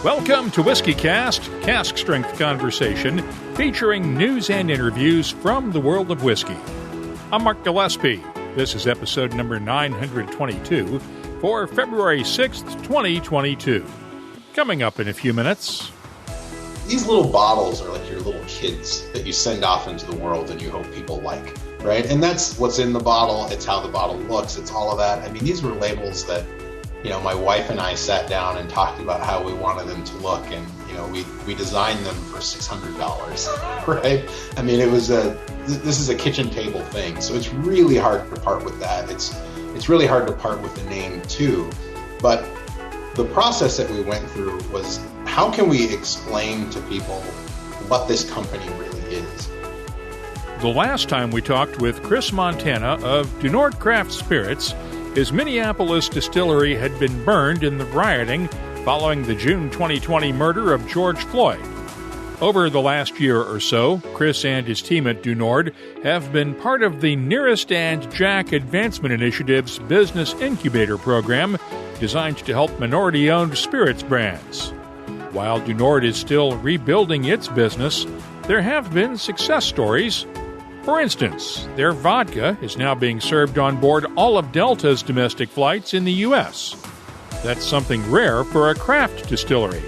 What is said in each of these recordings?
Welcome to WhiskyCast, cask strength conversation featuring news and interviews from the world of whiskey. I'm Mark Gillespie. This is episode number 922 for February 6th, 2022. Coming up in a few minutes. These little bottles are like your little kids that you send off into the world and you hope people like, right? And that's what's in the bottle. It's how the bottle looks. It's all of that. I mean, these were labels that, you know, my wife and I sat down and talked about how we wanted them to look, and you know, we designed them for $600, right? I mean, this is a kitchen table thing, so it's really hard to part with that. It's really hard to part with the name too. But the process that we went through was, how can we explain to people what this company really is? The last time we talked with Chris Montana of Du Nord Craft Spirits, his Minneapolis distillery had been burned in the rioting following the June 2020 murder of George Floyd. Over the last year or so, Chris and his team at Du Nord have been part of the Nearest and Jack Advancement Initiative's Business Incubator program, designed to help minority-owned spirits brands. While Du Nord is still rebuilding its business, there have been success stories. For instance, their vodka is now being served on board all of Delta's domestic flights in the U.S. That's something rare for a craft distillery.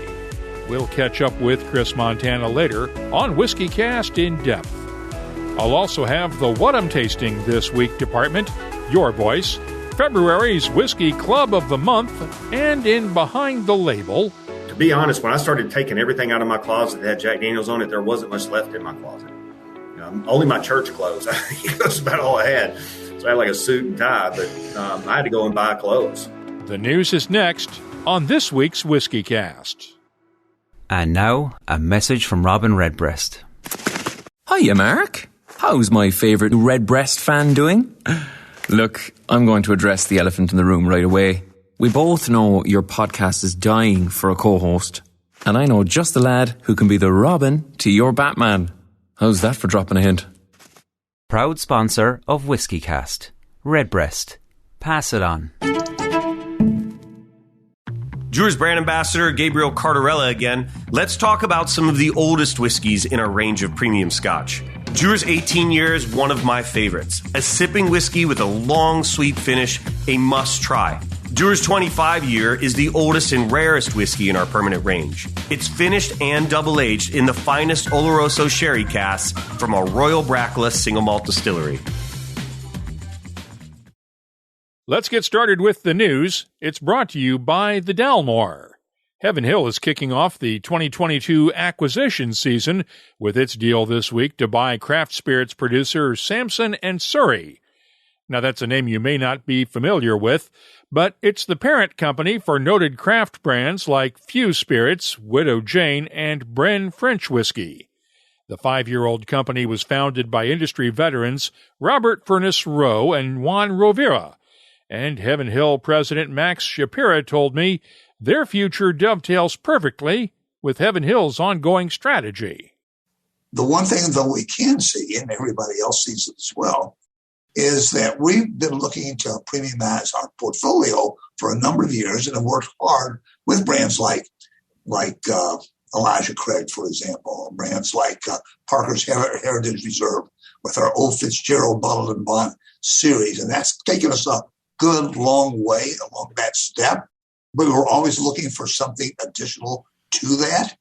We'll catch up with Chris Montana later on WhiskyCast In-Depth. I'll also have the What I'm Tasting This Week department, your voice, February's Whiskey Club of the Month, and in Behind the Label. To be honest, when I started taking everything out of my closet that had Jack Daniels on it, there wasn't much left in my closet. Only my church clothes. That's about all I had. So I had like a suit and tie, but I had to go and buy clothes. The news is next on this week's WhiskyCast. And now, a message from Robin Redbreast. Hiya, Mark. How's my favourite Redbreast fan doing? Look, I'm going to address the elephant in the room right away. We both know your podcast is dying for a co-host. And I know just the lad who can be the Robin to your Batman. How's that for dropping a hint? Proud sponsor of WhiskyCast. Redbreast. Pass it on. Dewar's brand ambassador Gabriel Cardarella again. Let's talk about some of the oldest whiskeys in our range of premium scotch. Dewar's 18 year is one of my favorites. A sipping whiskey with a long, sweet finish, a must-try. Dewar's 25 year is the oldest and rarest whiskey in our permanent range. It's finished and double-aged in the finest Oloroso sherry casks from our Royal Brackless single malt distillery. Let's get started with the news. It's brought to you by the Dalmore. Heaven Hill is kicking off the 2022 acquisition season with its deal this week to buy craft spirits producer Samson Surrey. Now, that's a name you may not be familiar with, but it's the parent company for noted craft brands like Few Spirits, Widow Jane, and Bren French Whiskey. The 5-year-old company was founded by industry veterans Robert Furnace Rowe and Juan Rovira, and Heaven Hill President Max Shapira told me their future dovetails perfectly with Heaven Hill's ongoing strategy. The one thing that we can see, and everybody else sees it as well, is that we've been looking to premiumize our portfolio for a number of years and have worked hard with brands like Elijah Craig, for example, brands like Parker's Heritage Reserve with our Old Fitzgerald Bottled and Bond series. And that's taken us a good long way along that step. But we're always looking for something additional to that.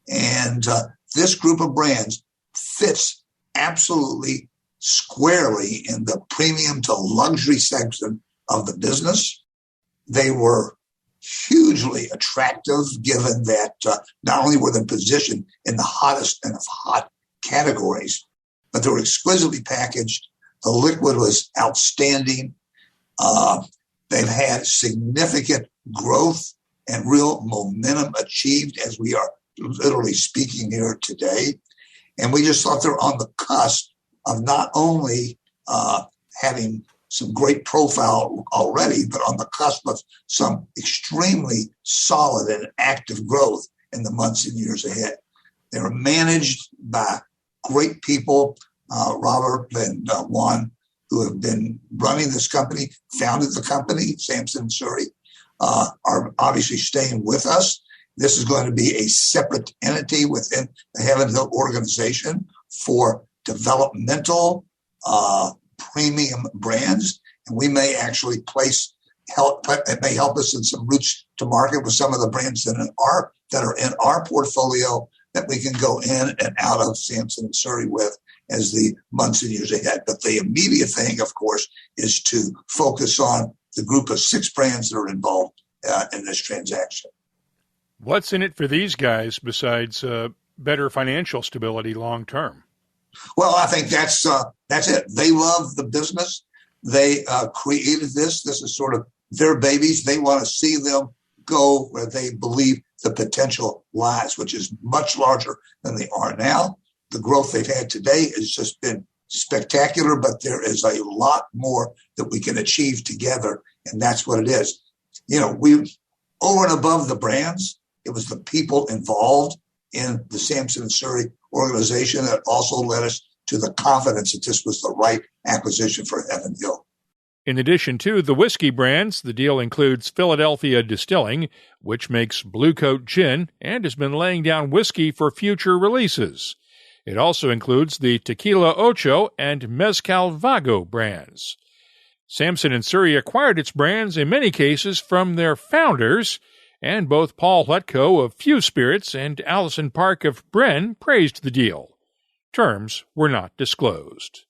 And this group of brands fits absolutely squarely in the premium to luxury section of the business. They were hugely attractive given that not only were they positioned in the hottest and of hot categories, but they were exquisitely packaged. The liquid was outstanding. They've had significant growth and real momentum achieved as we are literally speaking here today. And we just thought they're on the cusp of not only having some great profile already, but on the cusp of some extremely solid and active growth in the months and years ahead. They were managed by great people, Robert and Juan, who have been running this company, founded the company, Samson Surrey, are obviously staying with us. This is going to be a separate entity within the Heaven Hill organization for developmental premium brands. And we may actually it may help us in some routes to market with some of the brands that are in our portfolio that we can go in and out of Samson Surrey with as the months and years ahead. But the immediate thing, of course, is to focus on the group of 6 brands that are involved in this transaction. What's in it for these guys besides better financial stability long term? Well, I think that's it. They love the business. They created this. This is sort of their babies. They want to see them go where they believe the potential lies, which is much larger than they are now. The growth they've had today has just been spectacular, but there is a lot more that we can achieve together, and that's what it is. We over and above the brands, it was the people involved in the Samson Surrey organization that also led us to the confidence that this was the right acquisition for Heaven Hill. In addition to the whiskey brands, the deal includes Philadelphia Distilling, which makes Blue Coat Gin and has been laying down whiskey for future releases. It also includes the Tequila Ocho and Mezcal Vago brands. Samson & Surrey acquired its brands in many cases from their founders, and both Paul Hletko of Few Spirits and Allison Park of Bren praised the deal. Terms were not disclosed.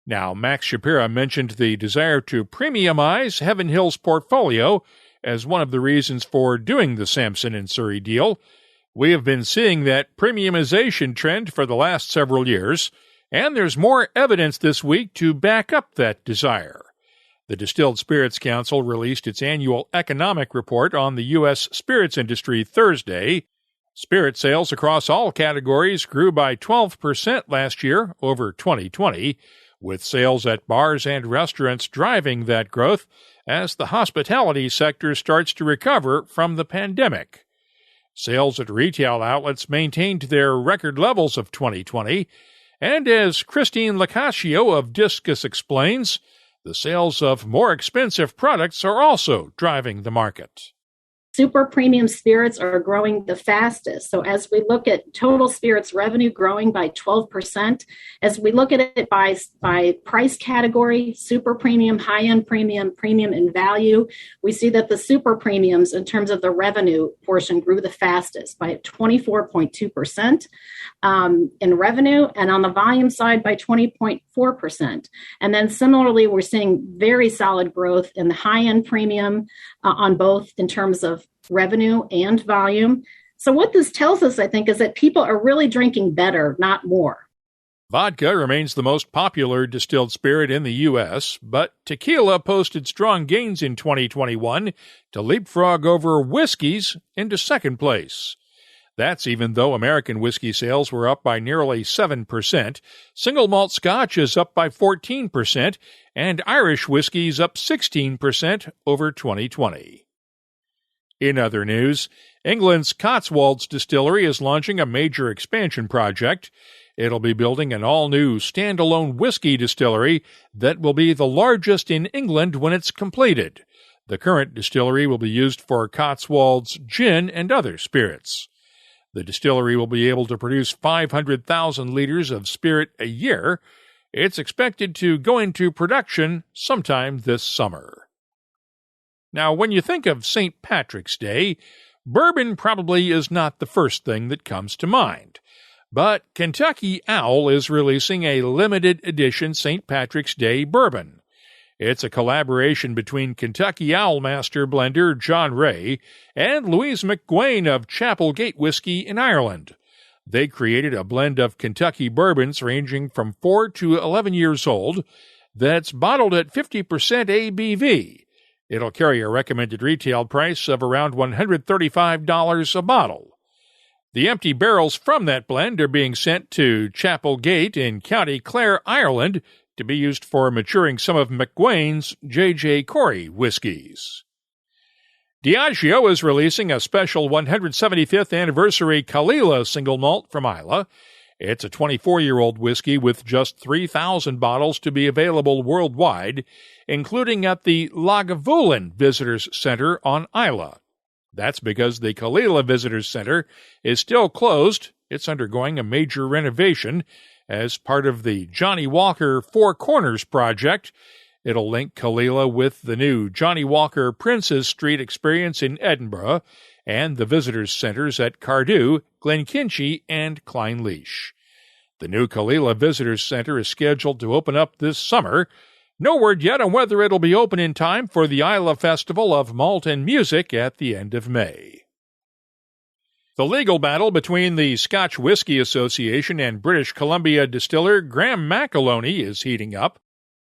Now, Max Shapira mentioned the desire to premiumize Heaven Hill's portfolio as one of the reasons for doing the Samson & Surrey deal. We have been seeing that premiumization trend for the last several years, and there's more evidence this week to back up that desire. The Distilled Spirits Council released its annual economic report on the U.S. spirits industry Thursday. Spirit sales across all categories grew by 12% last year over 2020, with sales at bars and restaurants driving that growth as the hospitality sector starts to recover from the pandemic. Sales at retail outlets maintained their record levels of 2020, and as Christine Lacascio of Discus explains, the sales of more expensive products are also driving the market. Super premium spirits are growing the fastest. So as we look at total spirits revenue growing by 12%, as we look at it by price category, super premium, high-end premium, premium in value, we see that the super premiums in terms of the revenue portion grew the fastest by 24.2% in revenue, and on the volume side by 20.4%. And then similarly, we're seeing very solid growth in the high-end premium on both in terms of revenue and volume. So what this tells us, I think, is that people are really drinking better, not more. Vodka remains the most popular distilled spirit in the U.S., but tequila posted strong gains in 2021 to leapfrog over whiskeys into second place. That's even though American whiskey sales were up by nearly 7%, single malt Scotch is up by 14%, and Irish whiskey's up 16% over 2020. In other news, England's Cotswolds Distillery is launching a major expansion project. It'll be building an all-new standalone whiskey distillery that will be the largest in England when it's completed. The current distillery will be used for Cotswolds gin and other spirits. The distillery will be able to produce 500,000 liters of spirit a year. It's expected to go into production sometime this summer. Now, when you think of St. Patrick's Day, bourbon probably is not the first thing that comes to mind. But Kentucky Owl is releasing a limited edition St. Patrick's Day bourbon. It's a collaboration between Kentucky Owl master blender John Ray and Louise McGuane of Chapel Gate Whiskey in Ireland. They created a blend of Kentucky bourbons ranging from 4 to 11 years old that's bottled at 50% ABV. It'll carry a recommended retail price of around $135 a bottle. The empty barrels from that blend are being sent to Chapel Gate in County Clare, Ireland, to be used for maturing some of McGuane's J.J. Corey whiskeys. Diageo is releasing a special 175th anniversary Kalila single malt from Isla. It's a 24-year-old whiskey with just 3,000 bottles to be available worldwide, including at the Lagavulin Visitors Center on Isla. That's because the Kalila Visitors Center is still closed. It's undergoing a major renovation as part of the Johnny Walker Four Corners project. It'll link Kalila with the new Johnny Walker Princes Street experience in Edinburgh and the Visitors Centers at Cardew, Glenkinchie, and Kleinleash. The new Kalila Visitors Center is scheduled to open up this summer. No word yet on whether it'll be open in time for the Isla Festival of Malt and Music at the end of May. The legal battle between the Scotch Whisky Association and British Columbia distiller Graham McAloney is heating up.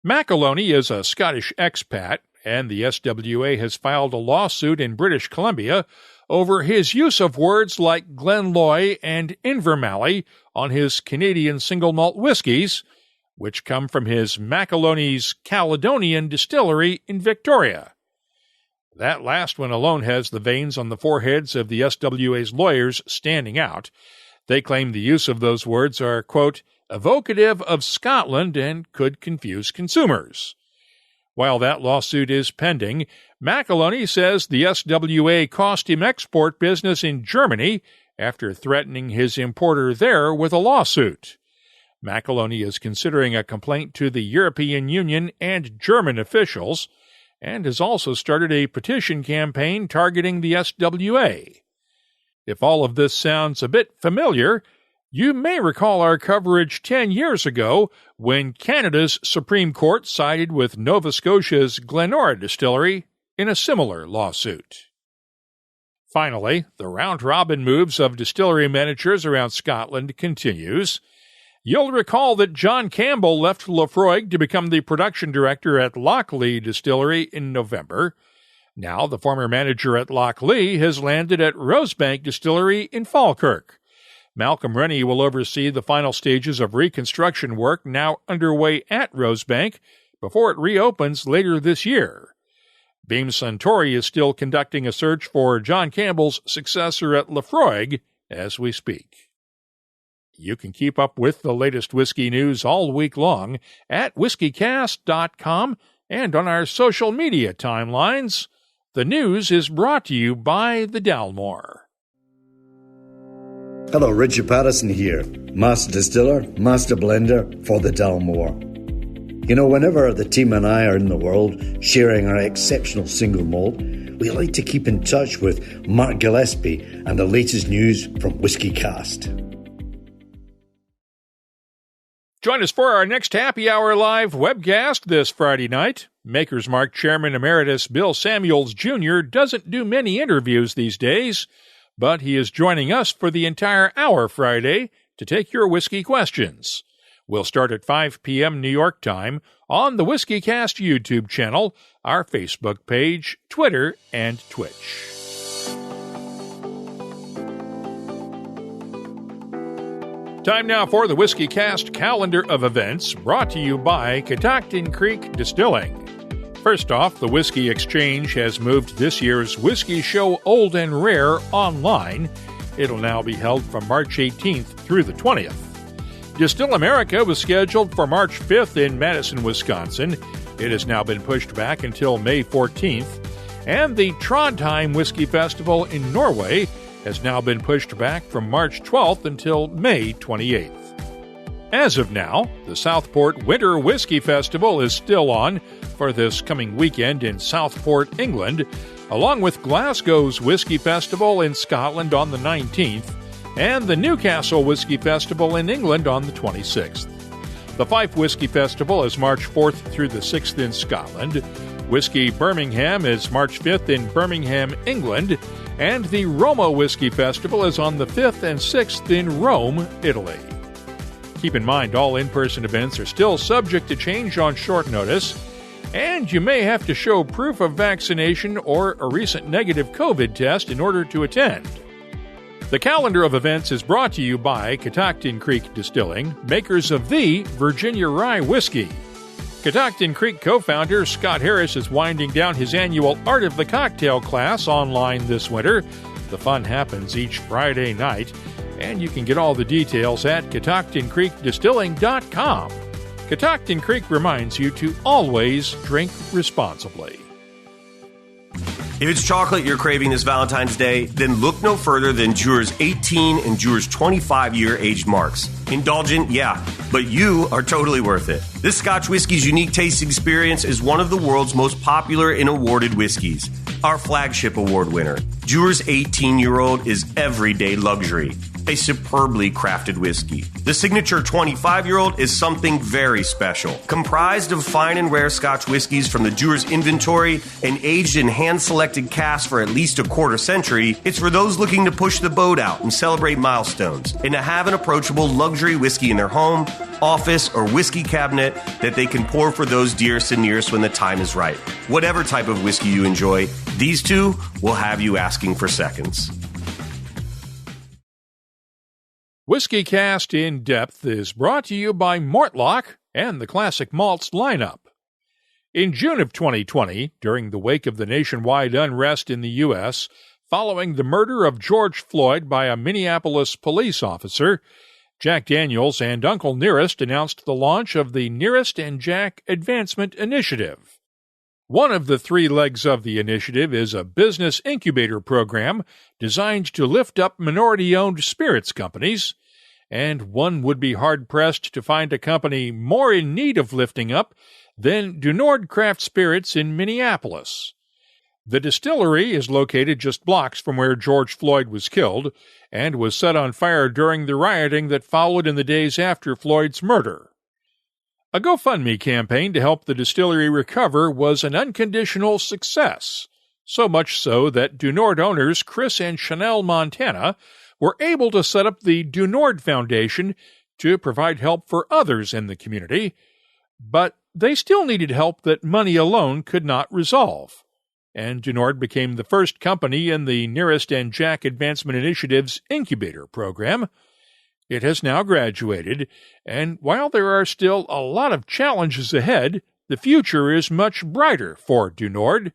McAloney is a Scottish expat, and the SWA has filed a lawsuit in British Columbia over his use of words like Glenloy and Invermally on his Canadian single malt whiskies, which come from his McAloney's Caledonian distillery in Victoria. That last one alone has the veins on the foreheads of the SWA's lawyers standing out. They claim the use of those words are, quote, evocative of Scotland and could confuse consumers. While that lawsuit is pending, McAloney says the SWA cost him export business in Germany after threatening his importer there with a lawsuit. McAloney is considering a complaint to the European Union and German officials, and has also started a petition campaign targeting the SWA. If all of this sounds a bit familiar, you may recall our coverage 10 years ago when Canada's Supreme Court sided with Nova Scotia's Glenora Distillery in a similar lawsuit. Finally, the round-robin moves of distillery managers around Scotland continues. You'll recall that John Campbell left Laphroaig to become the production director at Lochlee Distillery in November. Now, the former manager at Lochlee has landed at Rosebank Distillery in Falkirk. Malcolm Rennie will oversee the final stages of reconstruction work now underway at Rosebank before it reopens later this year. Beam Suntory is still conducting a search for John Campbell's successor at Laphroaig as we speak. You can keep up with the latest whiskey news all week long at WhiskyCast.com and on our social media timelines. The news is brought to you by the Dalmore. Hello, Richard Patterson here, Master Distiller, Master Blender for the Dalmore. You know, whenever the team and I are in the world sharing our exceptional single malt, we like to keep in touch with Mark Gillespie and the latest news from WhiskyCast. Join us for our next Happy Hour Live webcast this Friday night. Maker's Mark Chairman Emeritus Bill Samuels Jr. doesn't do many interviews these days, but he is joining us for the entire hour Friday to take your whiskey questions. We'll start at 5 p.m. New York time on the WhiskyCast YouTube channel, our Facebook page, Twitter, and Twitch. Time now for the WhiskyCast calendar of events, brought to you by Catoctin Creek Distilling. First off, the Whiskey Exchange has moved this year's Whiskey Show Old and Rare online. It'll now be held from March 18th through the 20th. Distill America was scheduled for March 5th in Madison, Wisconsin. It has now been pushed back until May 14th. And the Trondheim Whiskey Festival in Norway has now been pushed back from March 12th until May 28th. As of now, the Southport Winter Whiskey Festival is still on for this coming weekend in Southport, England, along with Glasgow's Whiskey Festival in Scotland on the 19th and the Newcastle Whiskey Festival in England on the 26th. The Fife Whiskey Festival is March 4th through the 6th in Scotland. Whiskey Birmingham is March 5th in Birmingham, England, and the Roma Whiskey Festival is on the 5th and 6th in Rome, Italy. Keep in mind, all in-person events are still subject to change on short notice, and you may have to show proof of vaccination or a recent negative COVID test in order to attend. The calendar of events is brought to you by Catoctin Creek Distilling, makers of the Virginia Rye Whiskey. Catoctin Creek co-founder Scott Harris is winding down his annual Art of the Cocktail class online this winter. The fun happens each Friday night, and you can get all the details at CatoctinCreekDistilling.com. Catoctin Creek reminds you to always drink responsibly. If it's chocolate you're craving this Valentine's Day, then look no further than Dewar's 18 and Dewar's 25-year aged marks. Indulgent, yeah, but you are totally worth it. This Scotch whiskey's unique tasting experience is one of the world's most popular and awarded whiskeys. Our flagship award winner, Dewar's 18-year-old, is everyday luxury, a superbly crafted whiskey. The signature 25-year-old is something very special. Comprised of fine and rare Scotch whiskies from the Dewar's inventory and aged in hand-selected casks for at least a quarter century, it's for those looking to push the boat out and celebrate milestones, and to have an approachable luxury whiskey in their home, office, or whiskey cabinet that they can pour for those dearest and nearest when the time is right. Whatever type of whiskey you enjoy, these two will have you asking for seconds. WhiskyCast In-Depth is brought to you by Mortlock and the Classic Malts lineup. In June of 2020, during the wake of the nationwide unrest in the U.S., following the murder of George Floyd by a Minneapolis police officer, Jack Daniel's and Uncle Nearest announced the launch of the Nearest and Jack Advancement Initiative. One of the three legs of the initiative is a business incubator program designed to lift up minority-owned spirits companies, and one would be hard-pressed to find a company more in need of lifting up than Dunord Craft Spirits in Minneapolis. The distillery is located just blocks from where George Floyd was killed and was set on fire during the rioting that followed in the days after Floyd's murder. A GoFundMe campaign to help the distillery recover was an unconditional success, so much so that Dunord owners Chris and Chanel Montana were able to set up the Dunord Foundation to provide help for others in the community, but they still needed help that money alone could not resolve, and Dunord became the first company in the Nearest and Jack Advancement Initiative's incubator program. It has now graduated, and while there are still a lot of challenges ahead, the future is much brighter for Dunord.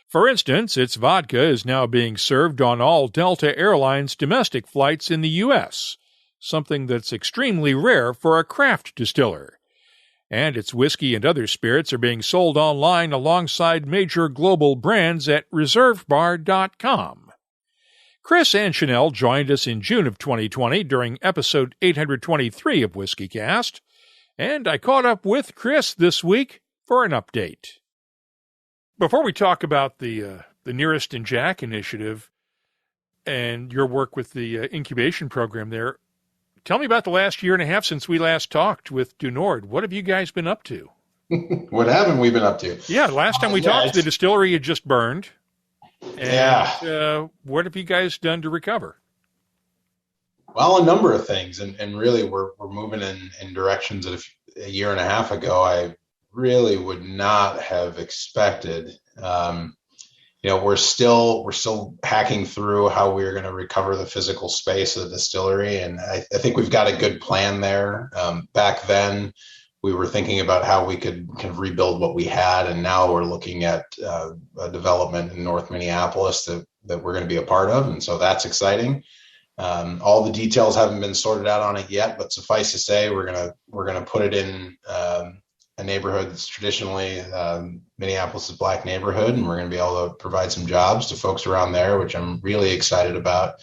For instance, its vodka is now being served on all Delta Airlines domestic flights in the U.S., something that's extremely rare for a craft distiller. And its whiskey and other spirits are being sold online alongside major global brands at reservebar.com. Chris and Chanel joined us in June of 2020 during episode 823 of WhiskyCast, and I caught up with Chris this week for an update. Before we talk about the Nearest and Jack initiative and your work with the incubation program there, tell me about the last year and a half since we last talked with Dunord. What have you guys been up to? What haven't we been up to? Yeah, last time we talked, the distillery had just burned. And, what have you guys done to recover? Well, a number of things, and really we're moving in directions that a year and a half ago I really would not have expected. We're still hacking through how we're going to recover the physical space of the distillery, and I think we've got a good plan there. Back then, we were thinking about how we could kind of rebuild what we had, and now we're looking at a development in North Minneapolis that we're going to be a part of, and so that's exciting. All the details haven't been sorted out on it yet, but suffice to say, we're gonna put it in a neighborhood that's traditionally Minneapolis' Black neighborhood, and we're going to be able to provide some jobs to folks around there, which I'm really excited about.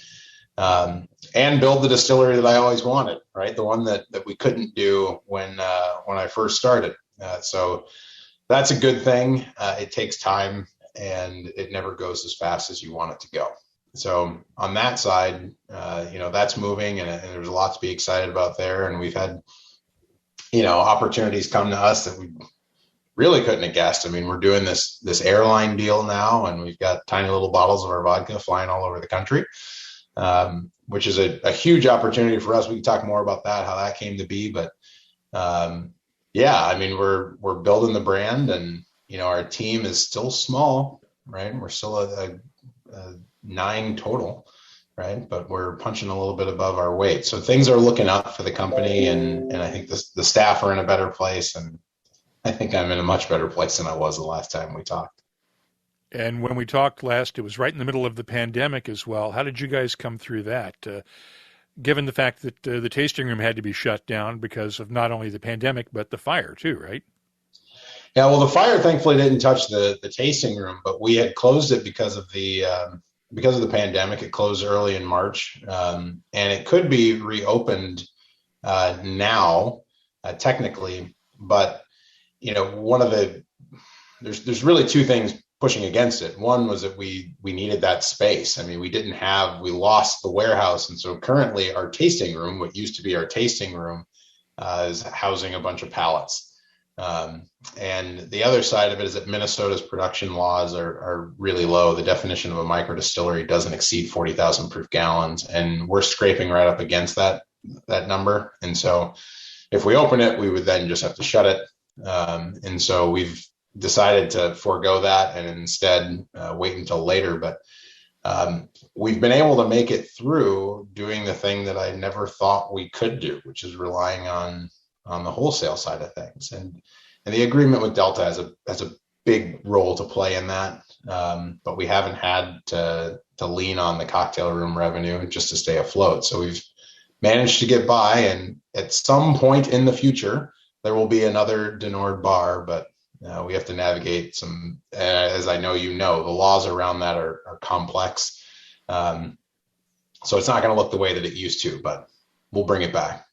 And build the distillery that I always wanted, right? The one that we couldn't do when I first started. So that's a good thing. It takes time, and it never goes as fast as you want it to go. So on that side, that's moving, and there's a lot to be excited about there. And we've had, opportunities come to us that we really couldn't have guessed. I mean, we're doing this airline deal now, and we've got tiny little bottles of our vodka flying all over the country. Which is a huge opportunity for us. We can talk more about that, how that came to be. But we're building the brand, and our team is still small, right? We're still a 9 total, right? But we're punching a little bit above our weight. So things are looking up for the company, and I think the staff are in a better place, and I think I'm in a much better place than I was the last time we talked. And when we talked last, it was right in the middle of the pandemic as well. How did you guys come through that, given the fact that the tasting room had to be shut down because of not only the pandemic, but the fire too, right? Yeah, well, the fire thankfully didn't touch the tasting room, but we had closed it because of the pandemic. It closed early in March, and it could be reopened now, technically. But there's really two things pushing against it. One was that we needed that space. I mean, we lost the warehouse, and so currently our tasting room, what used to be our tasting room, is housing a bunch of pallets. And the other side of it is that Minnesota's production laws are really low. The definition of a micro distillery doesn't exceed 40,000 proof gallons, and we're scraping right up against that number. And so if we open it, we would then just have to shut it. And so we've decided to forego that and instead wait until later. But we've been able to make it through doing the thing that I never thought we could do, which is relying on the wholesale side of things. And the agreement with Delta has a big role to play in that. But we haven't had to lean on the cocktail room revenue just to stay afloat. So we've managed to get by, and at some point in the future, there will be another Denord bar, but we have to navigate some, as I know the laws around that are complex. So it's not going to look the way that it used to, but we'll bring it back.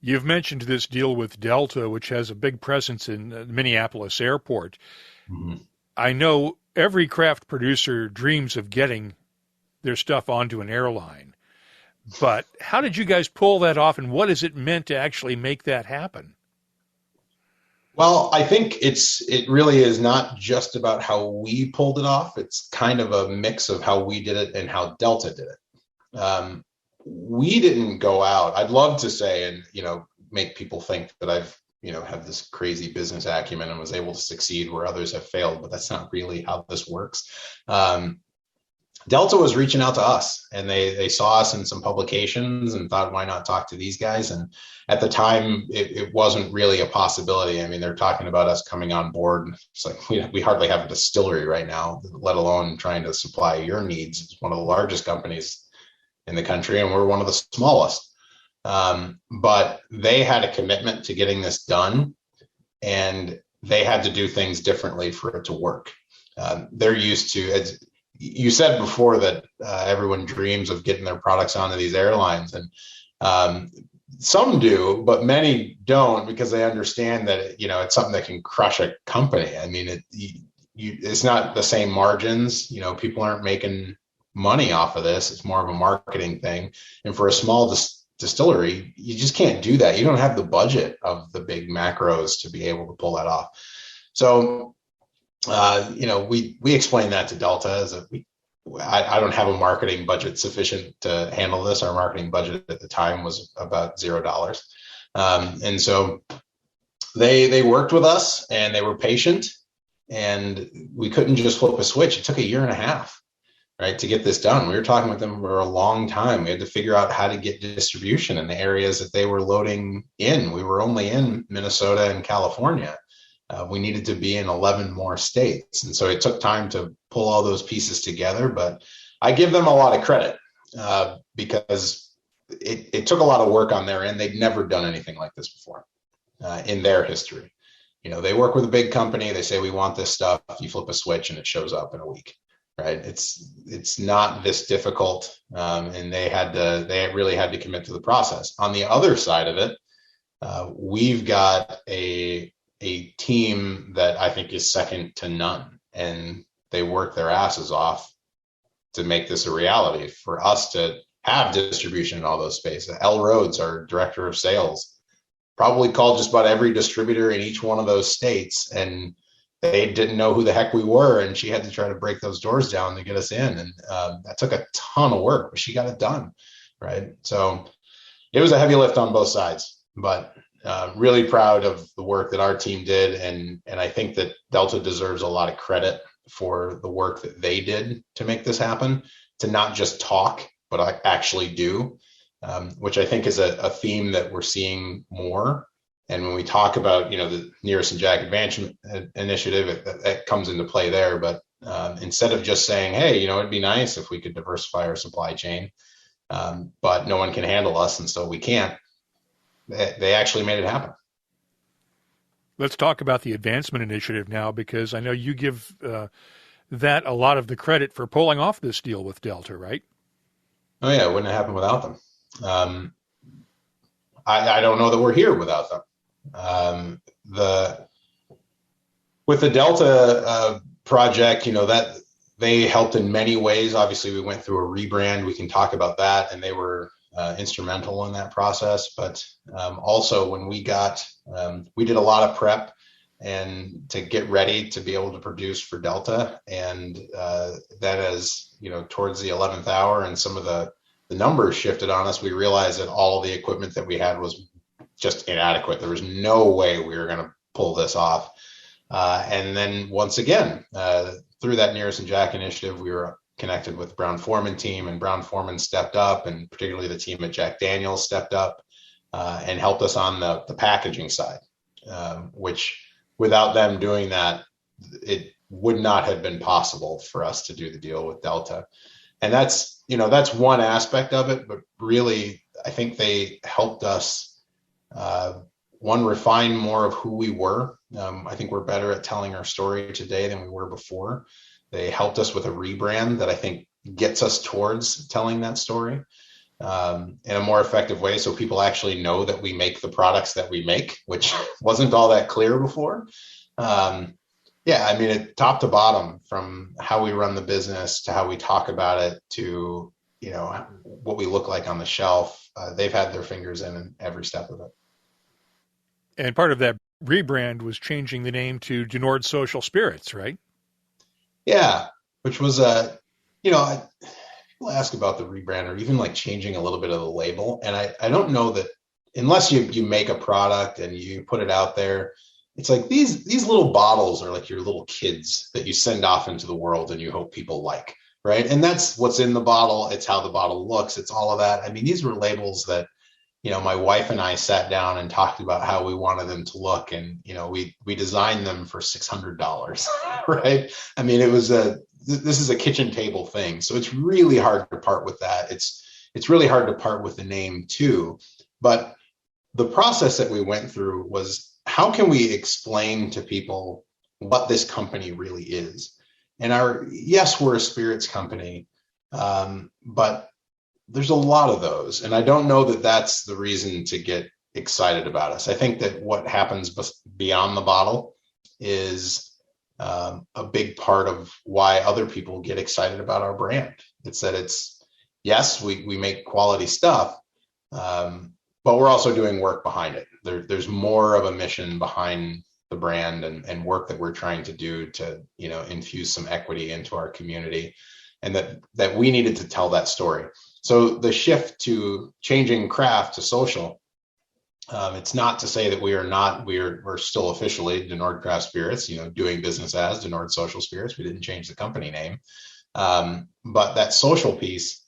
You've mentioned this deal with Delta, which has a big presence in Minneapolis airport. Mm-hmm. I know every craft producer dreams of getting their stuff onto an airline. But how did you guys pull that off, and what has it meant to actually make that happen? Well, I think it really is not just about how we pulled it off. It's kind of a mix of how we did it and how Delta did it. We didn't go out. I'd love to say and, make people think that I've, have this crazy business acumen and was able to succeed where others have failed, but that's not really how this works. Delta was reaching out to us, and they saw us in some publications and thought, why not talk to these guys? And at the time, it wasn't really a possibility. I mean, they're talking about us coming on board. It's like we hardly have a distillery right now, let alone trying to supply your needs. It's one of the largest companies in the country, and we're one of the smallest. But they had a commitment to getting this done, and they had to do things differently for it to work. They're used to, as you said before, that everyone dreams of getting their products onto these airlines, and some do, but many don't, because they understand that it's something that can crush a company. I mean, it's not the same margins. People aren't making money off of this. It's more of a marketing thing, and for a small distillery, you just can't do that. You don't have the budget of the big macros to be able to pull that off. So we explained that to Delta as I don't have a marketing budget sufficient to handle this. Our marketing budget at the time was about $0. And so they worked with us, and they were patient, and we couldn't just flip a switch. It took a year and a half, right, to get this done. We were talking with them for a long time. We had to figure out how to get distribution in the areas that they were loading in. We were only in Minnesota and California. We needed to be in 11 more states. And so it took time to pull all those pieces together, but I give them a lot of credit because it took a lot of work on their end. They'd never done anything like this before in their history. They work with a big company. They say, we want this stuff. You flip a switch and it shows up in a week, right? It's not this difficult. And they really had to commit to the process. On the other side of it, we've got a team that I think is second to none, and they work their asses off to make this a reality for us to have distribution in all those spaces. Elle Rhodes, our director of sales, probably called just about every distributor in each one of those states, and they didn't know who the heck we were, and she had to try to break those doors down to get us in. And that took a ton of work, but she got it done, right? So it was a heavy lift on both sides, but really proud of the work that our team did. And I think that Delta deserves a lot of credit for the work that they did to make this happen, to not just talk, but actually do, which I think is a theme that we're seeing more. And when we talk about, the Nearest and Jack Advantage initiative, it comes into play there. But instead of just saying, hey, it'd be nice if we could diversify our supply chain, but no one can handle us, and so we can't, they actually made it happen. Let's talk about the advancement initiative now, because I know you give that a lot of the credit for pulling off this deal with Delta, right? Oh yeah, it wouldn't have happened without them. I don't know that we're here without them. With the Delta project, that they helped in many ways. Obviously, we went through a rebrand. We can talk about that, and they were instrumental in that process. But also, when we did a lot of prep and to get ready to be able to produce for Delta, and that as towards the 11th hour, and some of the numbers shifted on us, we realized that all the equipment that we had was just inadequate. There was no way we were going to pull this off. And then once again, through that Nearest and Jack initiative, we were connected with the Brown Forman team, and Brown Forman stepped up, and particularly the team at Jack Daniel's stepped up and helped us on the packaging side, which without them doing that, it would not have been possible for us to do the deal with Delta. And that's one aspect of it, but really, I think they helped us, refine more of who we were. I think we're better at telling our story today than we were before. They helped us with a rebrand that I think gets us towards telling that story in a more effective way, so people actually know that we make the products that we make, which wasn't all that clear before. Top to bottom, from how we run the business to how we talk about it to what we look like on the shelf, they've had their fingers in every step of it. And part of that rebrand was changing the name to Denord Social Spirits, right? Yeah, which was people ask about the rebrand, or even like changing a little bit of the label. And I don't know that unless you make a product and you put it out there, it's like these little bottles are like your little kids that you send off into the world and you hope people like, right? And that's what's in the bottle. It's how the bottle looks. It's all of that. I mean, these were labels that, my wife and I sat down and talked about how we wanted them to look. And, we designed them for $600, right? I mean, this is a kitchen table thing. So it's really hard to part with that. It's really hard to part with the name too. But the process that we went through was, how can we explain to people what this company really is? And we're a spirits company, but there's a lot of those. And I don't know that that's the reason to get excited about us. I think that what happens beyond the bottle is a big part of why other people get excited about our brand. It's that yes, we make quality stuff, but we're also doing work behind it. There's more of a mission behind the brand and work that we're trying to do to, infuse some equity into our community, and that we needed to tell that story. So the shift to changing craft to social, it's not to say that we're still officially Denord Craft Spirits, doing business as Denord Social Spirits. We didn't change the company name. But that social piece,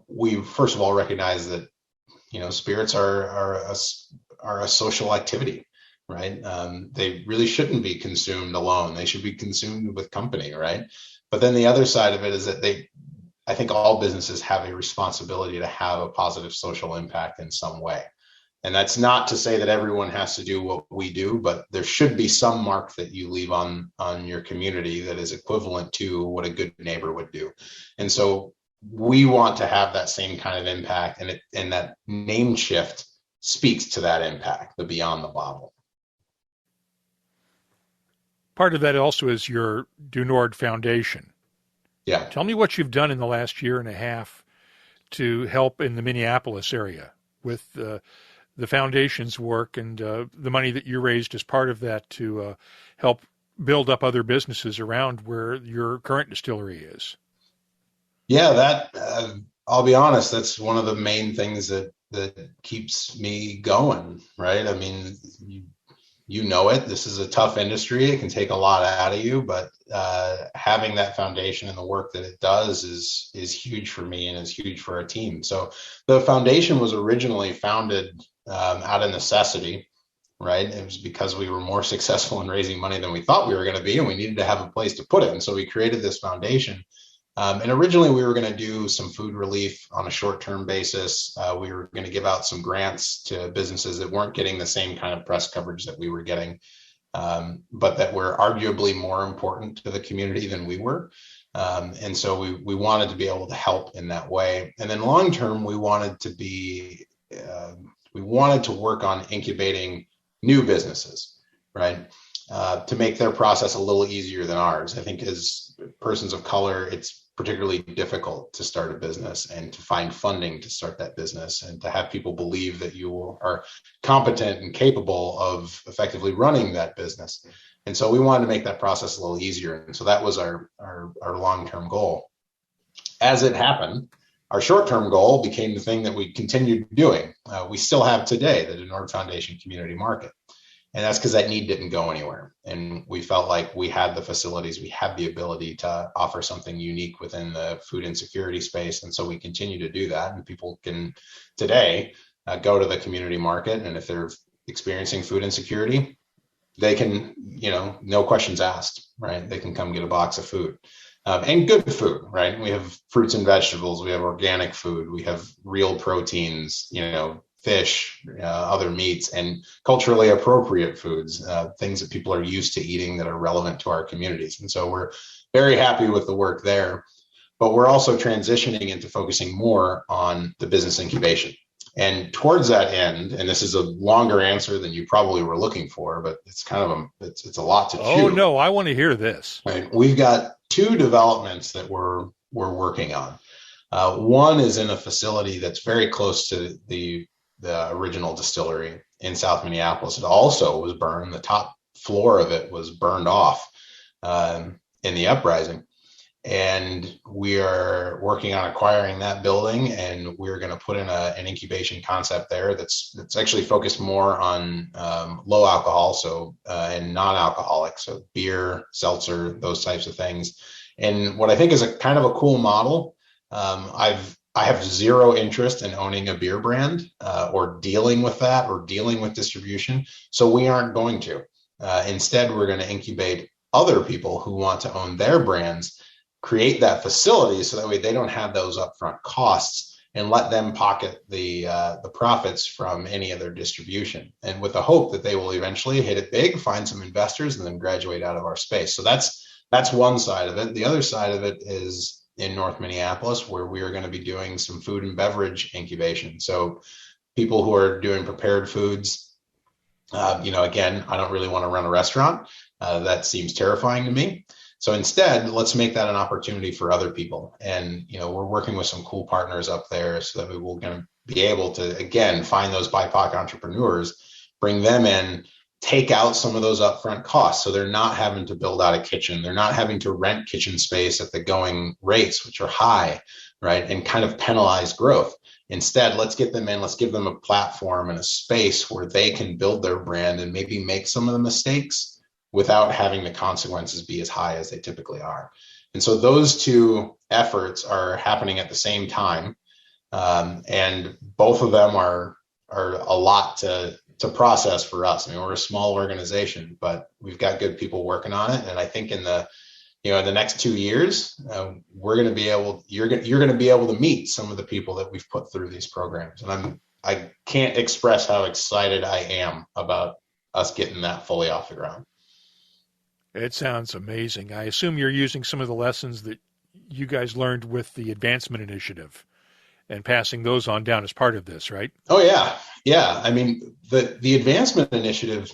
we first of all recognize that, spirits are a social activity, right? They really shouldn't be consumed alone. They should be consumed with company, right? But then the other side of it is that I think all businesses have a responsibility to have a positive social impact in some way. And that's not to say that everyone has to do what we do, but there should be some mark that you leave on your community that is equivalent to what a good neighbor would do. And so we want to have that same kind of impact, and that name shift speaks to that impact, the beyond the bottle. Part of that also is your Denord Foundation. Yeah. Tell me what you've done in the last year and a half to help in the Minneapolis area with the foundation's work and the money that you raised as part of that to help build up other businesses around where your current distillery is. Yeah, that I'll be honest, that's one of the main things that keeps me going, right? I mean, you know it. This is a tough industry. It can take a lot out of you, but having that foundation and the work that it does is huge for me and is huge for our team. So the foundation was originally founded out of necessity, right? It was because we were more successful in raising money than we thought we were going to be, and we needed to have a place to put it. And so we created this foundation. And originally we were going to do some food relief on a short-term basis. We were going to give out some grants to businesses that weren't getting the same kind of press coverage that we were getting. but that were arguably more important to the community than we were. And so we wanted to be able to help in that way. And then long term, we wanted to work on incubating new businesses, right? To make their process a little easier than ours. I think as persons of color, it's particularly difficult to start a business and to find funding to start that business and to have people believe that you are competent and capable of effectively running that business. And so we wanted to make that process a little easier. And so that was our long-term goal. As it happened, our short-term goal became the thing that we continued doing. We still have today, the Denord Foundation Community Market. And that's because that need didn't go anywhere. And we felt like we had the facilities, we had the ability to offer something unique within the food insecurity space. And so we continue to do that. And people can today go to the community market. And if they're experiencing food insecurity, they can, no questions asked, right? They can come get a box of food. And good food, right? We have fruits and vegetables, we have organic food, we have real proteins, fish, other meats, and culturally appropriate foods, things that people are used to eating that are relevant to our communities. And so we're very happy with the work there, but we're also transitioning into focusing more on the business incubation. And towards that end, and this is a longer answer than you probably were looking for, but it's kind of it's a lot to chew. Oh no, I want to hear this. Right. We've got two developments that we're working on. One is in a facility that's very close to the original distillery in South Minneapolis. It also was burned. The top floor of it was burned off in the uprising. And we are working on acquiring that building, and we're going to put in an incubation concept there that's actually focused more on low alcohol, and non-alcoholic, so beer, seltzer, those types of things. And what I think is a kind of a cool model, I have zero interest in owning a beer brand or dealing with that or dealing with distribution. So we aren't going to. Instead, we're going to incubate other people who want to own their brands, create that facility so that way they don't have those upfront costs, and let them pocket the profits from any of their distribution. And with the hope that they will eventually hit it big, find some investors, and then graduate out of our space. So that's one side of it. The other side of it is in North Minneapolis, where we are going to be doing some food and beverage incubation. So people who are doing prepared foods, again, I don't really want to run a restaurant. That seems terrifying to me. So instead, let's make that an opportunity for other people. And, we're working with some cool partners up there so that we will going to be able to, again, find those BIPOC entrepreneurs, bring them in, take out some of those upfront costs. So they're not having to build out a kitchen. They're not having to rent kitchen space at the going rates, which are high, right? And kind of penalize growth. Instead, let's get them in, let's give them a platform and a space where they can build their brand and maybe make some of the mistakes without having the consequences be as high as they typically are. And so those two efforts are happening at the same time. And both of them are a lot to process for us. I mean, we're a small organization, but we've got good people working on it. And I think in the next 2 years, you're going to be able to meet some of the people that we've put through these programs. And I can't express how excited I am about us getting that fully off the ground. It sounds amazing. I assume you're using some of the lessons that you guys learned with the Advancement Initiative and passing those on down as part of this, right? Oh, yeah. Yeah. I mean, the Advancement Initiative,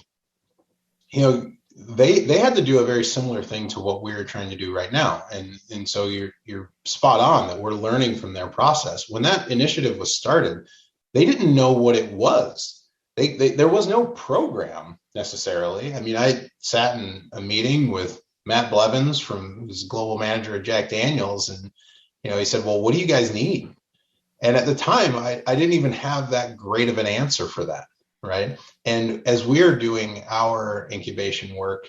they had to do a very similar thing to what we're trying to do right now. And so you're spot on that we're learning from their process. When that initiative was started, they didn't know what it was. There was no program necessarily. I mean, I sat in a meeting with Matt Blevins, who's global manager at Jack Daniels, and he said, "Well, what do you guys need?" And at the time, I didn't even have that great of an answer for that, right? And as we're doing our incubation work,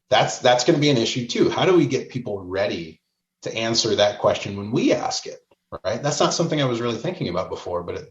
that's going to be an issue too. How do we get people ready to answer that question when we ask it, right? That's not something I was really thinking about before, but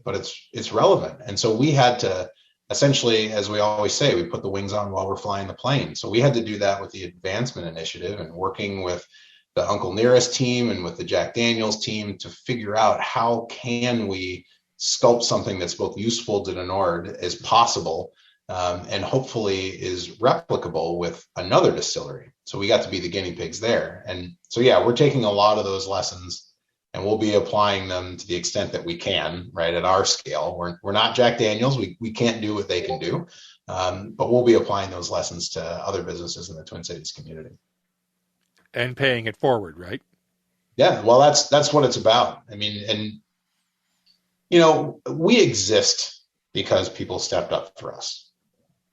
it's relevant. And so we had to, essentially, as we always say, we put the wings on while we're flying the plane. So we had to do that with the Advancement Initiative and working with the Uncle Nearest team and with the Jack Daniels team to figure out how can we sculpt something that's both useful to Denord as possible, and hopefully is replicable with another distillery. So we got to be the guinea pigs there. And so, yeah, we're taking a lot of those lessons and we'll be applying them to the extent that we can, right, at our scale. We're not Jack Daniels. We can't do what they can do, but we'll be applying those lessons to other businesses in the Twin Cities community. And paying it forward, right? Yeah, well, that's what it's about. I mean, and, you know, we exist because people stepped up for us.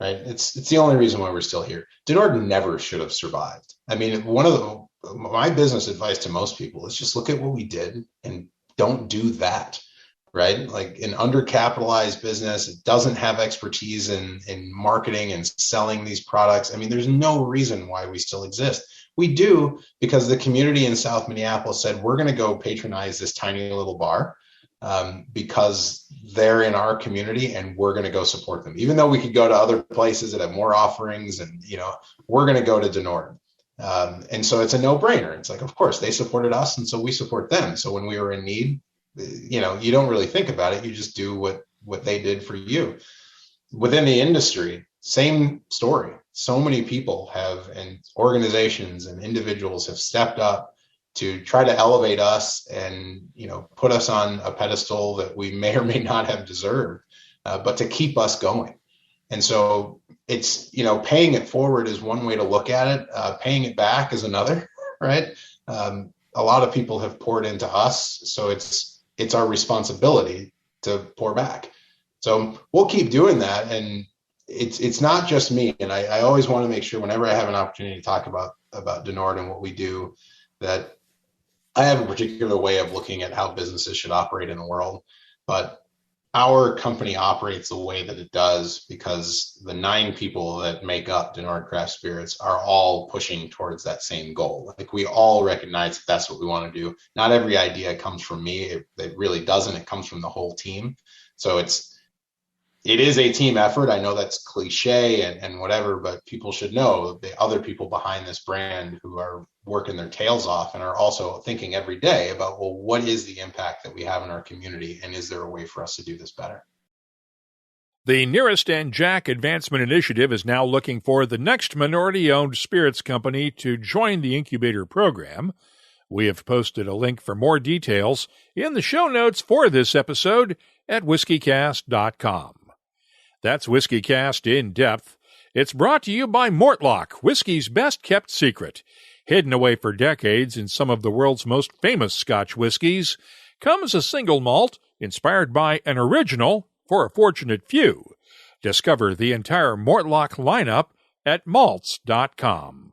Right. It's the only reason why we're still here. Denord never should have survived. I mean, my business advice to most people is just look at what we did and don't do that. Right. Like an undercapitalized business, it doesn't have expertise in marketing and selling these products. I mean, there's no reason why we still exist. We do because the community in South Minneapolis said, we're going to go patronize this tiny little bar. Because they're in our community and we're going to go support them, even though we could go to other places that have more offerings and, you know, we're going to go to Denord. And so it's a no brainer. It's like, of course they supported us. And so we support them. So when we were in need, you know, you don't really think about it. You just do what they did for you. Within the industry, same story. So many people have, and organizations and individuals have stepped up to try to elevate us and, you know, put us on a pedestal that we may or may not have deserved, but to keep us going. And so it's, you know, paying it forward is one way to look at it. Paying it back is another, right? A lot of people have poured into us. So it's our responsibility to pour back. So we'll keep doing that. And it's not just me. And I always want to make sure whenever I have an opportunity to talk about Denord and what we do, that I have a particular way of looking at how businesses should operate in the world, but our company operates the way that it does because the 9 people that make up Denord Craft Spirits are all pushing towards that same goal. Like we all recognize that that's what we want to do. Not every idea comes from me. It really doesn't. It comes from the whole team. So it is a team effort. I know that's cliche and whatever, but people should know the other people behind this brand who are working their tails off and are also thinking every day about, well, what is the impact that we have in our community? And is there a way for us to do this better? The Nearest and Jack Advancement Initiative is now looking for the next minority-owned spirits company to join the incubator program. We have posted a link for more details in the show notes for this episode at whiskycast.com. That's WhiskyCast In-Depth. It's brought to you by Mortlock, whiskey's best-kept secret. Hidden away for decades in some of the world's most famous Scotch whiskies, comes a single malt inspired by an original for a fortunate few. Discover the entire Mortlock lineup at malts.com.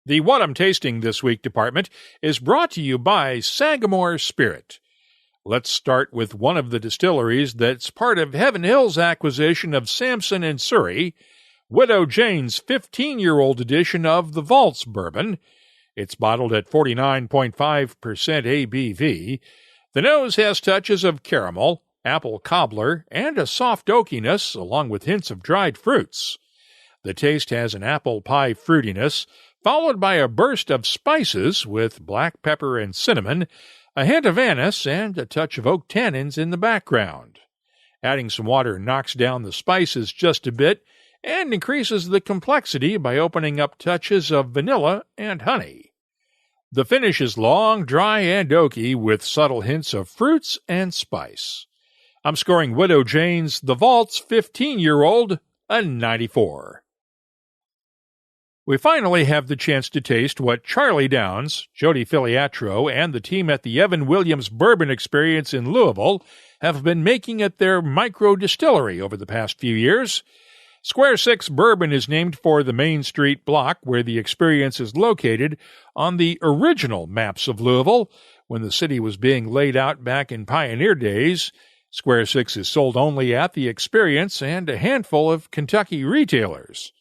The What I'm Tasting This Week department is brought to you by Sagamore Spirit. Let's start with one of the distilleries that's part of Heaven Hill's acquisition of Samson Surrey, Widow Jane's 15-year-old edition of the Vaults Bourbon. It's bottled at 49.5% ABV. The nose has touches of caramel, apple cobbler, and a soft oakiness, along with hints of dried fruits. The taste has an apple pie fruitiness, followed by a burst of spices with black pepper and cinnamon, a hint of anise, and a touch of oak tannins in the background. Adding some water knocks down the spices just a bit and increases the complexity by opening up touches of vanilla and honey. The finish is long, dry, and oaky with subtle hints of fruits and spice. I'm scoring Widow Jane's The Vault's 15-year-old a 94. We finally have the chance to taste what Charlie Downs, Jody Filiatro, and the team at the Evan Williams Bourbon Experience in Louisville have been making at their micro distillery over the past few years. Square Six Bourbon is named for the Main Street block where the experience is located on the original maps of Louisville when the city was being laid out back in pioneer days. Square Six is sold only at the experience and a handful of Kentucky retailers.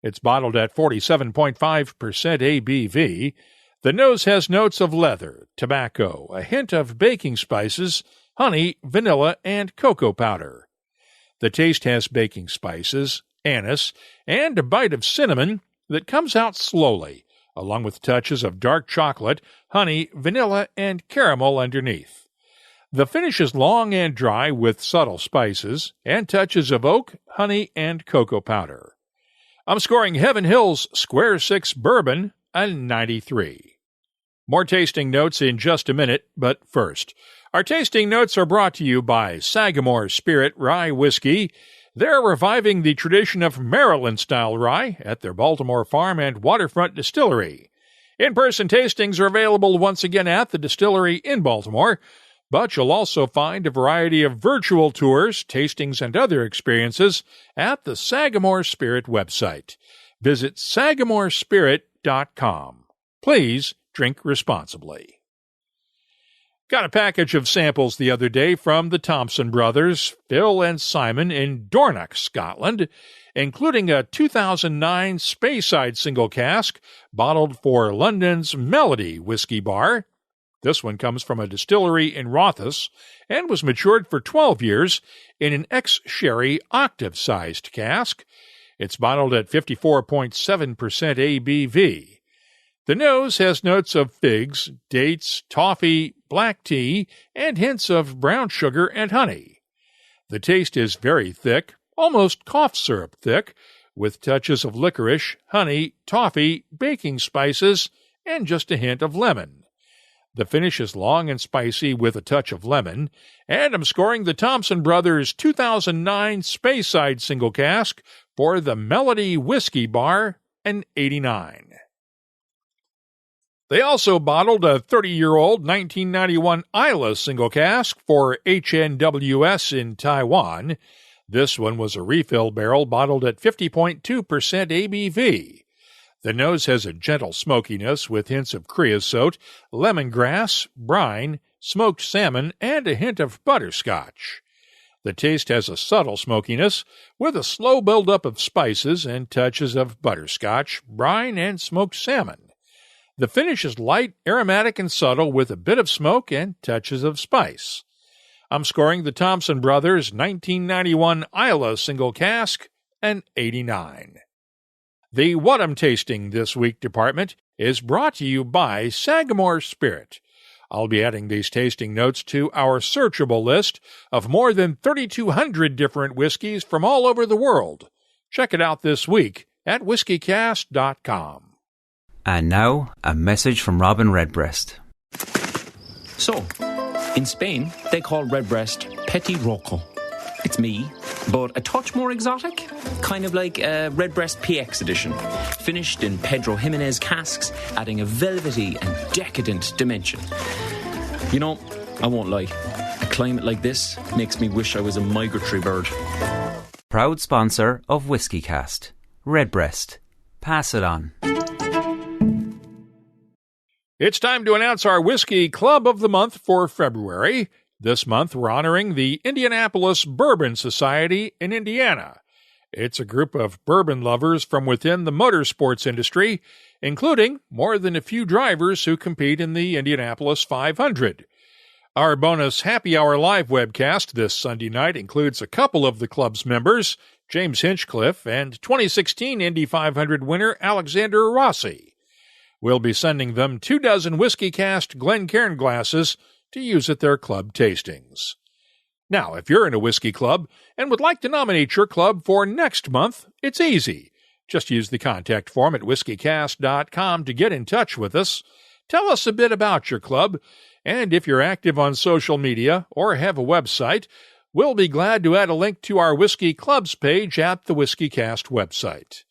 It's bottled at 47.5% ABV. The nose has notes of leather, tobacco, a hint of baking spices, honey, vanilla, and cocoa powder. The taste has baking spices, anise, and a bite of cinnamon that comes out slowly, along with touches of dark chocolate, honey, vanilla, and caramel underneath. The finish is long and dry with subtle spices and touches of oak, honey, and cocoa powder. I'm scoring Heaven Hill's Square Six Bourbon a 93. More tasting notes in just a minute, but first, our tasting notes are brought to you by Sagamore Spirit Rye Whiskey. They're reviving the tradition of Maryland-style rye at their Baltimore Farm and Waterfront Distillery. In-person tastings are available once again at the distillery in Baltimore, but you'll also find a variety of virtual tours, tastings, and other experiences at the Sagamore Spirit website. Visit sagamorespirit.com. Please drink responsibly. Got a package of samples the other day from the Thompson brothers, Phil and Simon, in Dornoch, Scotland, including a 2009 Speyside single cask bottled for London's Melody Whiskey Bar. This one comes from a distillery in Rothes and was matured for 12 years in an ex-sherry octave-sized cask. It's bottled at 54.7% ABV. The nose has notes of figs, dates, toffee, black tea, and hints of brown sugar and honey. The taste is very thick, almost cough syrup thick, with touches of licorice, honey, toffee, baking spices, and just a hint of lemon. The finish is long and spicy with a touch of lemon, and I'm scoring the Thompson Brothers 2009 Speyside single cask for the Melody Whiskey Bar an 89. They also bottled a 30-year-old 1991 Isla single cask for HNWS in Taiwan. This one was a refill barrel bottled at 50.2% ABV. The nose has a gentle smokiness with hints of creosote, lemongrass, brine, smoked salmon, and a hint of butterscotch. The taste has a subtle smokiness with a slow buildup of spices and touches of butterscotch, brine, and smoked salmon. The finish is light, aromatic, and subtle with a bit of smoke and touches of spice. I'm scoring the Thompson Brothers 1991 Isla single cask an 89. The What I'm Tasting This Week department is brought to you by Sagamore Spirit. I'll be adding these tasting notes to our searchable list of more than 3,200 different whiskeys from all over the world. Check it out this week at WhiskyCast.com. And now, a message from Robin Redbreast. So, in Spain, they call Redbreast Petit Roco. It's me, but a touch more exotic. Kind of like a Redbreast PX edition. Finished in Pedro Jimenez casks, adding a velvety and decadent dimension. You know, I won't lie. A climate like this makes me wish I was a migratory bird. Proud sponsor of WhiskyCast. Redbreast. Pass it on. It's time to announce our Whiskey Club of the Month for February. This month, we're honoring the Indianapolis Bourbon Society in Indiana. It's a group of bourbon lovers from within the motorsports industry, including more than a few drivers who compete in the Indianapolis 500. Our bonus Happy Hour live webcast this Sunday night includes a couple of the club's members, James Hinchcliffe and 2016 Indy 500 winner Alexander Rossi. We'll be sending them 24 WhiskyCast Glencairn glasses to use at their club tastings. Now, if you're in a whiskey club and would like to nominate your club for next month, it's easy. Just use the contact form at whiskycast.com to get in touch with us. Tell us a bit about your club, and if you're active on social media or have a website, we'll be glad to add a link to our Whiskey Clubs page at the WhiskyCast website.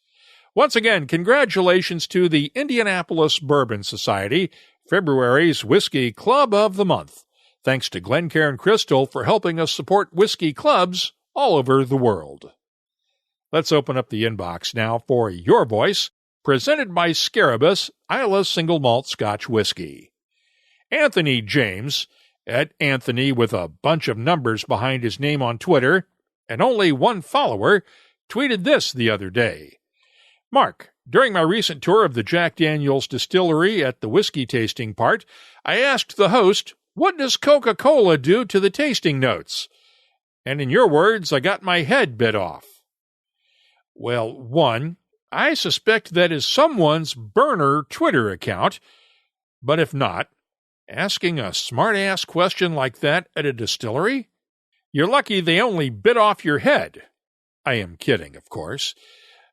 Once again, congratulations to the Indianapolis Bourbon Society, February's Whiskey Club of the Month. Thanks to Glencairn Crystal for helping us support whiskey clubs all over the world. Let's open up the inbox now for Your Voice, presented by Scarabus, Isla Single Malt Scotch Whiskey. Anthony James, at Anthony with a bunch of numbers behind his name on Twitter, and only one follower, tweeted this the other day. Mark, during my recent tour of the Jack Daniel's distillery at the whiskey tasting part, I asked the host, what does Coca-Cola do to the tasting notes? And in your words, I got my head bit off. Well, one, I suspect that is someone's burner Twitter account, but if not, Asking a smart-ass question like that at a distillery? You're lucky they only bit off your head. I am kidding, of course.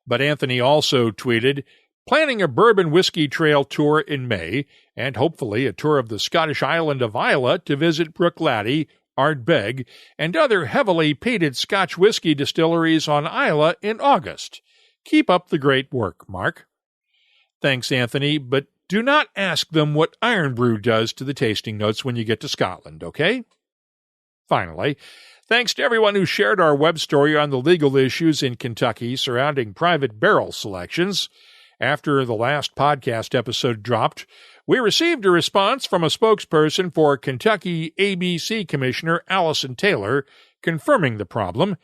But Anthony also tweeted, planning a bourbon whiskey trail tour in May, and hopefully a tour of the Scottish island of Isla to visit Bruichladdich, Ardbeg, and other heavily peated Scotch whiskey distilleries on Isla in August. Keep up the great work, Mark. Thanks, Anthony, but do not ask them what Iron Brew does to the tasting notes when you get to Scotland, okay? Finally, thanks to everyone who shared our web story on the legal issues in Kentucky surrounding private barrel selections. After the last podcast episode dropped, we received a response from a spokesperson for Kentucky ABC Commissioner Allison Taylor confirming the problem.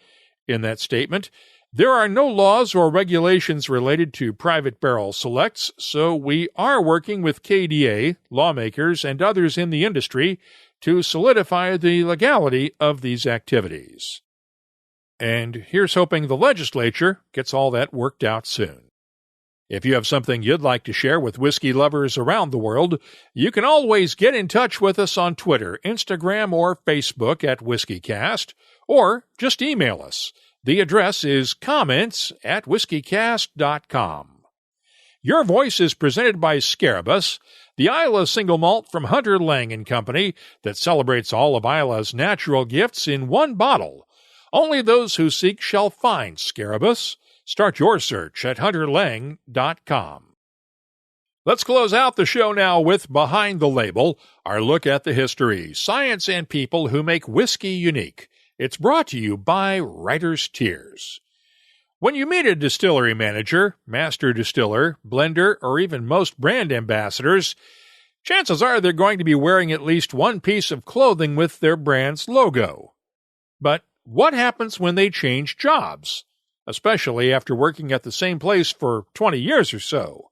In that statement, there are no laws or regulations related to private barrel selects, so we are working with KDA, lawmakers, and others in the industry to solidify the legality of these activities. And here's hoping the legislature gets all that worked out soon. If you have something you'd like to share with whiskey lovers around the world, you can always get in touch with us on Twitter, Instagram, or Facebook at WhiskyCast, or just email us. The address is comments@whiskycast.com. Your Voice is presented by Scarabus, the Isla single malt from Hunter Lang & Company that celebrates all of Isla's natural gifts in one bottle. Only those who seek shall find Scarabus. Start your search at hunterlang.com. Let's close out the show now with Behind the Label, our look at the history, science, and people who make whiskey unique. It's brought to you by Writer's Tears. When you meet a distillery manager, master distiller, blender, or even most brand ambassadors, chances are they're going to be wearing at least one piece of clothing with their brand's logo. But what happens when they change jobs, especially after working at the same place for 20 years or so?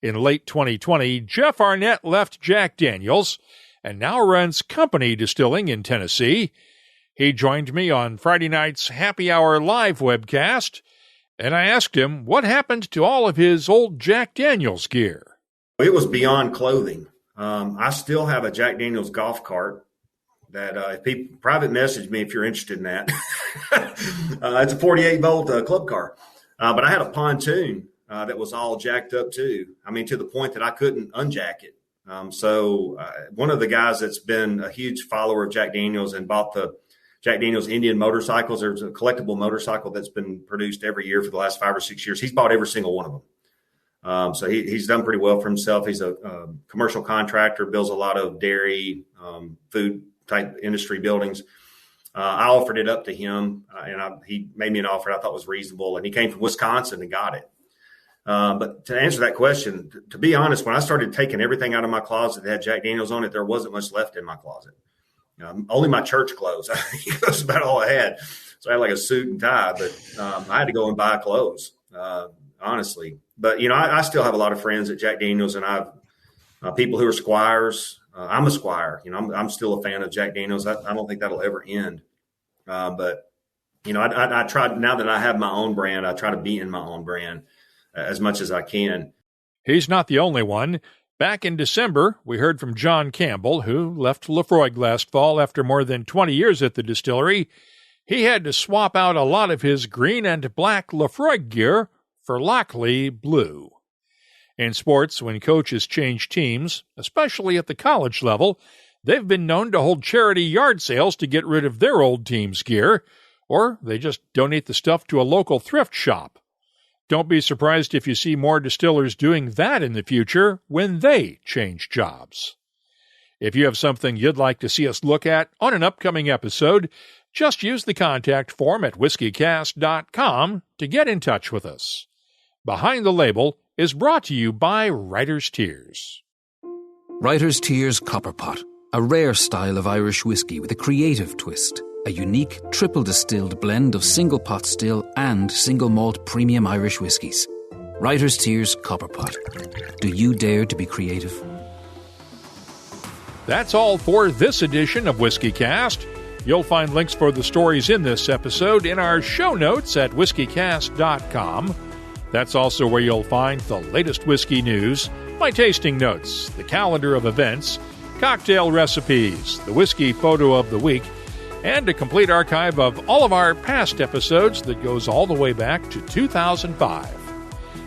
In late 2020, Jeff Arnett left Jack Daniel's and now runs Company Distilling in Tennessee. He joined me on Friday night's Happy Hour live webcast, and I asked him what happened to all of his old Jack Daniel's gear. It was beyond clothing. I still have a Jack Daniel's golf cart that if people private message me if you're interested in that. It's a 48-volt club car. But I had a pontoon that was all jacked up too. I mean, to the point that I couldn't unjack it. So one of the guys that's been a huge follower of Jack Daniel's and bought the Jack Daniel's Indian motorcycles. There's a collectible motorcycle that's been produced every year for the last 5 or 6 years. He's bought every single one of them. So he's done pretty well for himself. He's a commercial contractor, builds a lot of dairy, food type industry buildings. I offered it up to him and he made me an offer I thought was reasonable. And he came from Wisconsin and got it. But to answer that question, to be honest, when I started taking everything out of my closet that had Jack Daniel's on it, there wasn't much left in my closet. Only my church clothes. That's about all I had. So I had like a suit and tie, but I had to go and buy clothes, honestly. But, I still have a lot of friends at Jack Daniel's, and I've people who are squires. I'm a squire. I'm still a fan of Jack Daniel's. I don't think that'll ever end. But, I try, now that I have my own brand, I try to be in my own brand as much as I can. He's not the only one. Back in December, we heard from John Campbell, who left Lefroy last fall after more than 20 years at the distillery. He had to swap out a lot of his green and black Lefroy gear for Lockley blue. In sports, when coaches change teams, especially at the college level, they've been known to hold charity yard sales to get rid of their old team's gear, or they just donate the stuff to a local thrift shop. Don't be surprised if you see more distillers doing that in the future when they change jobs. If you have something you'd like to see us look at on an upcoming episode, just use the contact form at whiskycast.com to get in touch with us. Behind the Label is brought to you by Writer's Tears. Writer's Tears Copper Pot, a rare style of Irish whiskey with a creative twist. A unique triple-distilled blend of single-pot still and single-malt premium Irish whiskies. Writer's Tears Copper Pot. Do you dare to be creative? That's all for this edition of WhiskyCast. You'll find links for the stories in this episode in our show notes at whiskycast.com. That's also where you'll find the latest whiskey news, my tasting notes, the calendar of events, cocktail recipes, the whiskey photo of the week, and a complete archive of all of our past episodes that goes all the way back to 2005.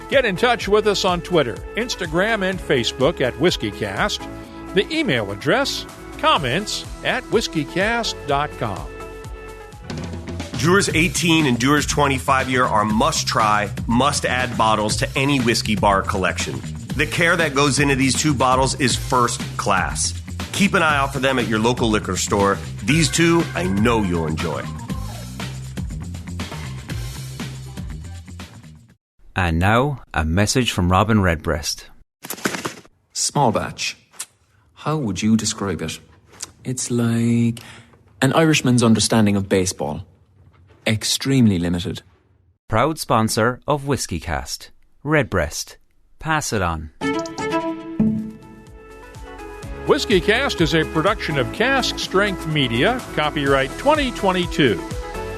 Get in touch with us on Twitter, Instagram, and Facebook at WhiskyCast. The email address, comments@whiskycast.com. Dewar's 18 and Dewar's 25 year are must-try, must-add bottles to any whiskey bar collection. The care that goes into these two bottles is first class. Keep an eye out for them at your local liquor store. These two, I know you'll enjoy. And now, a message from Robin Redbreast. Small batch. How would you describe it? It's like an Irishman's understanding of baseball. Extremely limited. Proud sponsor of WhiskyCast. Redbreast. Pass it on. WhiskyCast is a production of Cask Strength Media, copyright 2022,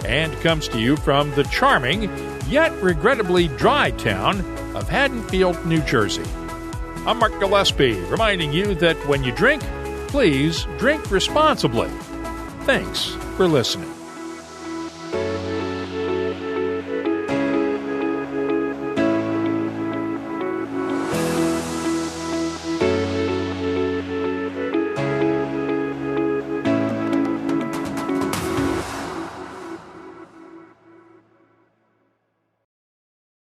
and comes to you from the charming, yet regrettably dry town of Haddonfield, New Jersey. I'm Mark Gillespie, reminding you that when you drink, please drink responsibly. Thanks for listening.